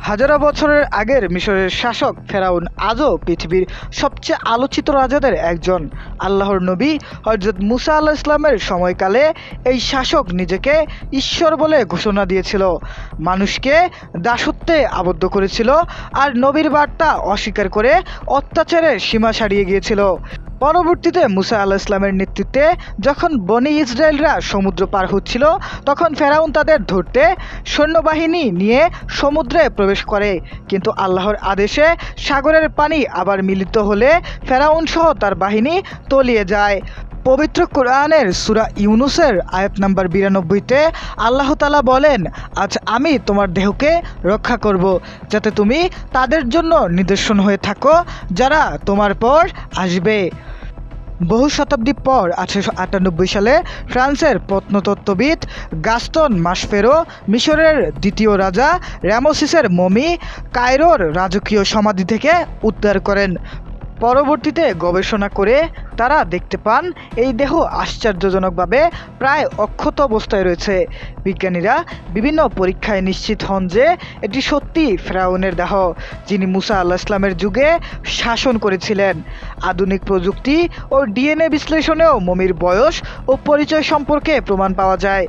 হাজারো বছরের আগের মিশরের শাসক ফেরাউন আজও পৃথিবীর সবচেয়ে আলোচিত রাজাদের একজন। আল্লাহর নবী হযরত মুসা আলাইহিস সালামের সময়কালে এই শাসক নিজেকে ঈশ্বর বলে ঘোষণা দিয়েছিল, মানুষকে দাসত্বে আবদ্ধ করেছিল আর নবীর বার্তা অস্বীকার করে অত্যাচারের সীমা ছাড়িয়ে গিয়েছিল। পরবর্তীতে মুসা আলাইহিস সালামের নেতৃত্বে যখন বনি ইসরায়েলরা সমুদ্র পার হচ্ছিল, তখন ফেরাউন তাদের ধরতে সৈন্যবাহিনী নিয়ে সমুদ্রে প্রবেশ করে, কিন্তু আল্লাহর আদেশে সাগরের পানি আবার মিলিত হলে ফেরাউন সহ তার বাহিনী তলিয়ে যায়। পবিত্র কোরআনের সূরা ইউনুসের আয়াত নাম্বার 92-তে আল্লাহ তাআলা বলেন, আজ আমি তোমার দেহকে রক্ষা করব, যাতে তুমি তাদের জন্য নিদর্শন হয়ে থাকো যারা তোমার পর আসবে। বহু শতাব্দী পর 1898 সালে ফ্রান্সের প্রত্নতত্ত্ববিদ গাস্তন মাসপেরো মিশরের দ্বিতীয় রাজা রামেসিসের মমি কায়রোর রাজকীয় সমাধি থেকে উদ্ধার করেন। পরবর্তীতে গবেষণা করে তারা দেখতে পান এই দেহ আশ্চর্যজনকভাবে প্রায় অক্ষত অবস্থায় রয়েছে। বিজ্ঞানীরা বিভিন্ন পরীক্ষায় নিশ্চিত হন যে এটি সত্যি ফেরাউনের দেহ, যিনি মুসা আলাইহিস সালামের যুগে শাসন করেছিলেন। আধুনিক প্রযুক্তি ও ডিএনএ বিশ্লেষণেও মমির বয়স ও পরিচয় সম্পর্কে প্রমাণ পাওয়া যায়।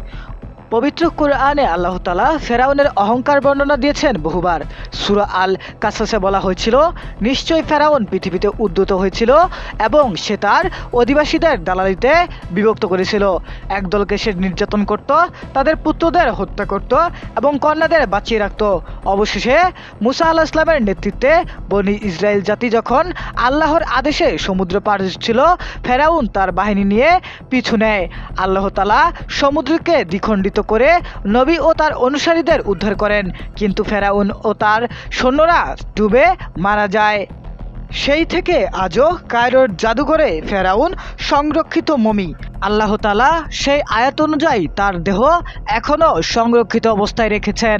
পবিত্র কোরআনে আল্লাহ তাআলা ফেরাউনের অহংকার বর্ণনা দিয়েছেন বহুবার। সূরা আল কাসাসে বলা হয়েছিল, নিশ্চয়ই ফেরাউন পৃথিবীতে উদ্ধত হয়েছিল এবং সে তার অধিবাসীদের দালালিতে বিভক্ত করেছিল। একদলকে সে নির্যাতন করত, তাদের পুত্রদের হত্যা করত এবং কন্যাদের বাঁচিয়ে রাখত। অবশেষে মুসা আলাইহিস সালামের নেতৃত্বে বনি ইসরায়েল জাতি যখন আল্লাহর আদেশে সমুদ্র পার হচ্ছিল, ফেরাউন তার বাহিনী নিয়ে পিছু নেয়। আল্লাহ তাআলা সমুদ্রকে দ্বিখণ্ডিত করে নবী ও তার অনুসারীদের উদ্ধার করেন, কিন্তু ফেরাউন ও তার সৈন্যরা ডুবে মারা যায়। সেই থেকে আজও কায়রোর জাদুঘরে ফেরাউন সংরক্ষিত মমি। আল্লাহ তাআলা সেই আয়াত অনুযায়ী তার দেহ এখনও সংরক্ষিত অবস্থায় রেখেছেন।